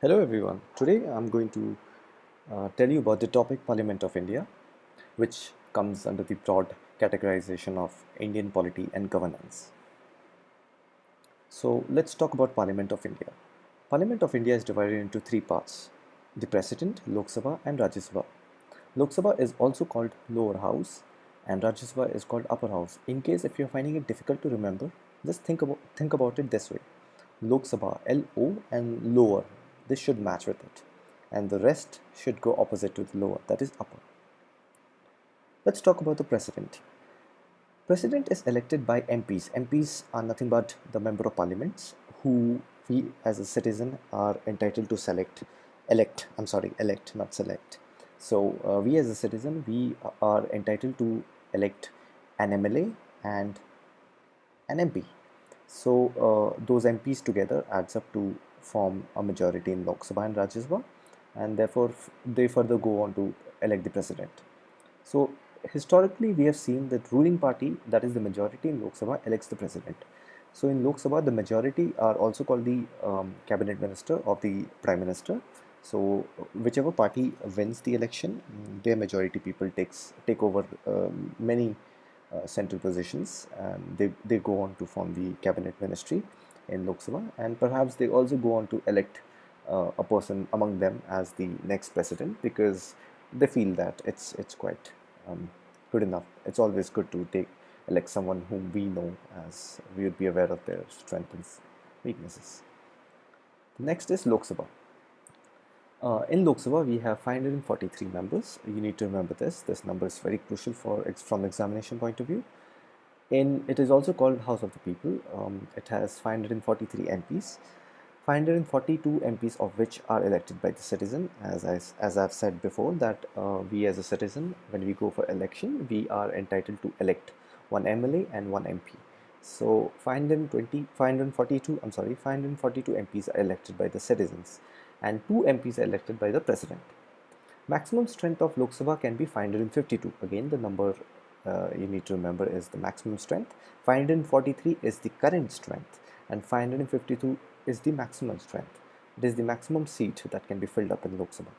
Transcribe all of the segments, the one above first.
Hello everyone. Today I'm going to tell you about the topic Parliament of India, which comes under the broad categorization of Indian polity and governance. So let's talk about Parliament of India. Parliament of India is divided into three parts: the President, Lok Sabha, and Rajya Sabha. Lok Sabha is also called lower house, and Rajya Sabha is called upper house. In case if you're finding it difficult to remember, just think about it this way: Lok Sabha, LO, and lower. This should match with it, and the rest should go opposite to the lower, that is upper. Let's talk about the president. President is elected by MPs. MPs are nothing but the member of parliaments who we as a citizen are entitled to elect, not select. So we as a citizen, we are entitled to elect an MLA and an MP. So those MPs together adds up to form a majority in Lok Sabha and Rajya Sabha, and therefore they further go on to elect the president. So historically, we have seen that ruling party, that is the majority in Lok Sabha, elects the president. So in Lok Sabha, the majority are also called the cabinet minister or the prime minister. So whichever party wins the election, their majority people take over many central positions, and they go on to form the cabinet ministry in Lok Sabha, and perhaps they also go on to elect a person among them as the next president because they feel that it's quite good enough. It's always good to elect someone whom we know, as we would be aware of their strengths and weaknesses. Next is Lok Sabha. In Lok Sabha, we have 543 members. You need to remember this. This number is very crucial from examination point of view. It is also called House of the People. It has 543 MPs. 542 MPs of which are elected by the citizen. As I've said before, that we as a citizen, when we go for election, we are entitled to elect one MLA and one MP. So 542 MPs are elected by the citizens, and 2 MPs are elected by the president. Maximum strength of Lok Sabha can be 552. Again, the number you need to remember is the maximum strength. 543 is the current strength, and 552 is the maximum strength. It is the maximum seat that can be filled up in Lok Sabha.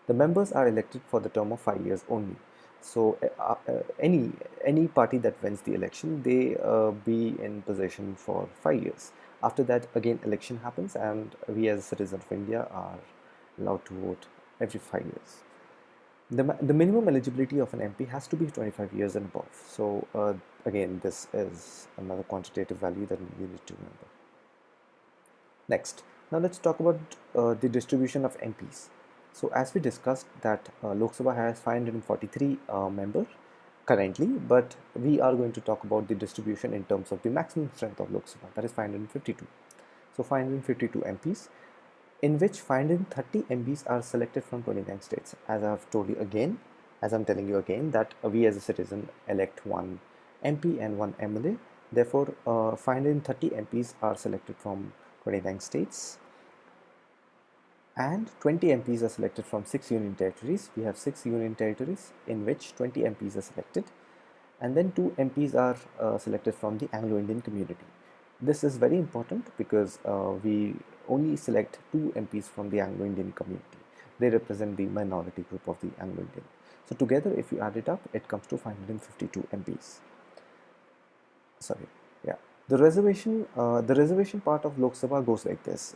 The members are elected for the term of 5 years only. So any party that wins the election, they be in position for 5 years. After that, again election happens, and we as citizens of India are allowed to vote every 5 years. The minimum eligibility of an MP has to be 25 years and above. So again, this is another quantitative value that you need to remember. Next, now let's talk about the distribution of MPs. So as we discussed that Lok Sabha has 543 members currently, but we are going to talk about the distribution in terms of the maximum strength of Lok Sabha, that is 552. So 552 MPs, in which 530 MPs are selected from 29 states. As I have told you again, as I'm telling you again, that we as a citizen elect one MP and one MLA. Therefore, 530 MPs are selected from 29 states, and 20 MPs are selected from 6 union territories. We have 6 union territories in which 20 MPs are selected, and then 2 MPs are selected from the Anglo-Indian community. This is very important because we only select 2 MPs from the Anglo-Indian community. They represent the minority group of the Anglo-Indian. So together, if you add it up, it comes to 552 MPs. Sorry, yeah. The reservation part of Lok Sabha goes like this.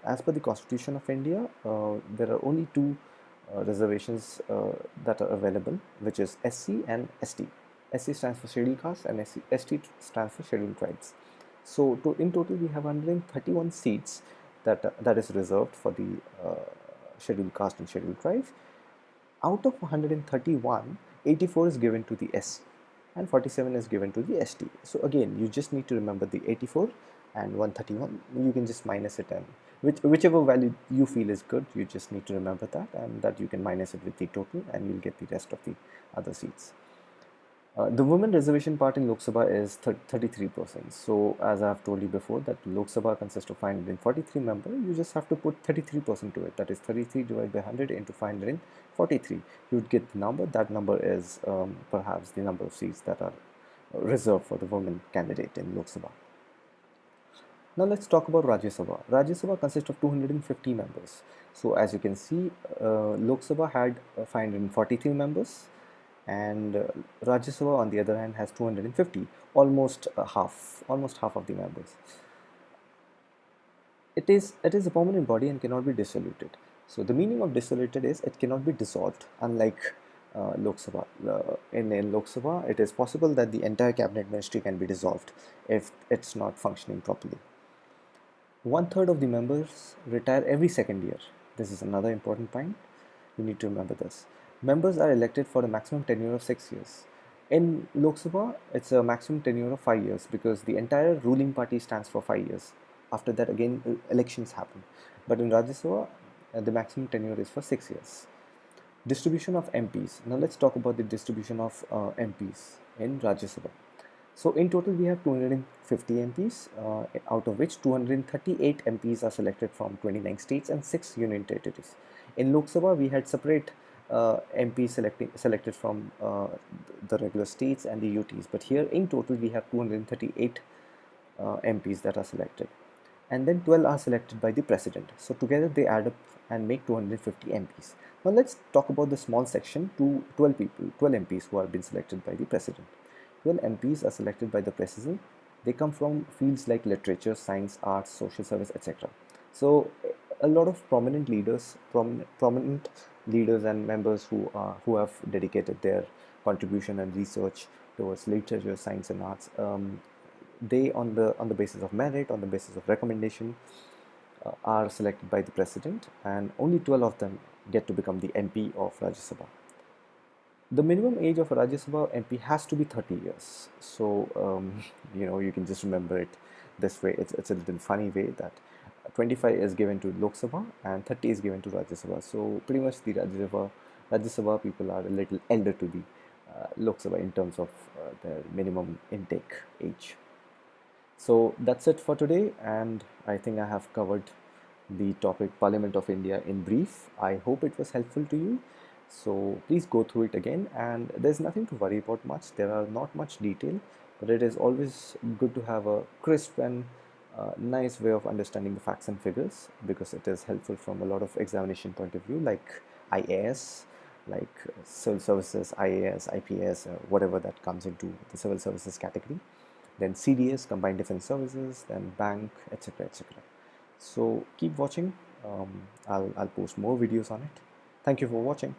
As per the Constitution of India, there are only two reservations that are available, which is SC and ST. SC stands for Scheduled Caste, and ST stands for Scheduled Tribes. So in total, we have 131 seats that is reserved for the Scheduled Caste and Scheduled Tribes. Out of 131, 84 is given to the SC and 47 is given to the ST. So again, you just need to remember the 84 and 131. You can just minus it, and whichever value you feel is good, you just need to remember that, and that you can minus it with the total, and you'll get the rest of the other seats. The women reservation part in Lok Sabha is 33%. So as I have told you before, that Lok Sabha consists of 543 members. You just have to put 33% to it. That is 33 divided by 100 into 543. You would get the number. That number is perhaps the number of seats that are reserved for the women candidate in Lok Sabha. Now let's talk about Rajya Sabha. Rajya Sabha consists of 250 members. So as you can see, Lok Sabha had 543 members, and Rajya Sabha on the other hand has 250, almost half of the members. It is a permanent body and cannot be dissoluted. So the meaning of dissoluted is it cannot be dissolved, unlike Lok Sabha. In Lok Sabha, it is possible that the entire cabinet ministry can be dissolved if it's not functioning properly. One third of the members retire every second year. This is another important point. You need to remember this. Members are elected for a maximum tenure of 6 years. In Lok Sabha, it's a maximum tenure of 5 years because the entire ruling party stands for 5 years. After that, again, elections happen. But in Rajya Sabha, the maximum tenure is for 6 years. Distribution of MPs. Now let's talk about the distribution of MPs in Rajya Sabha. So in total, we have 250 MPs, out of which 238 MPs are selected from 29 states and 6 union territories. In Lok Sabha, we had separate MPs selected from the regular states and the UTs. But here, in total, we have 238 MPs that are selected, and then 12 are selected by the president. So together they add up and make 250 MPs. Now let's talk about the small section to 12 people, 12 MPs who have been selected by the president. 12 MPs are selected by the president. They come from fields like literature, science, arts, social service, etc. So a lot of prominent leaders and members who have dedicated their contribution and research towards literature, science, and arts. They on the basis of merit, on the basis of recommendation, are selected by the president, and only 12 of them get to become the MP of Rajya Sabha. The minimum age of a Rajya Sabha MP has to be 30 years. So, you can just remember it this way. It's a little funny way that 25 is given to Lok Sabha and 30 is given to Rajya Sabha. So, pretty much the Rajya Sabha people are a little elder to the Lok Sabha in terms of their minimum intake age. So that's it for today, and I think I have covered the topic Parliament of India in brief. I hope it was helpful to you. So please go through it again, and there's nothing to worry about much. There are not much detail, but it is always good to have a crisp and nice way of understanding the facts and figures, because it is helpful from a lot of examination point of view, like IAS, like civil services, IAS, IPS, whatever that comes into the civil services category, then CDS, Combined Defense Services, then bank, etc. etc. So keep watching. I'll post more videos on it. Thank you for watching.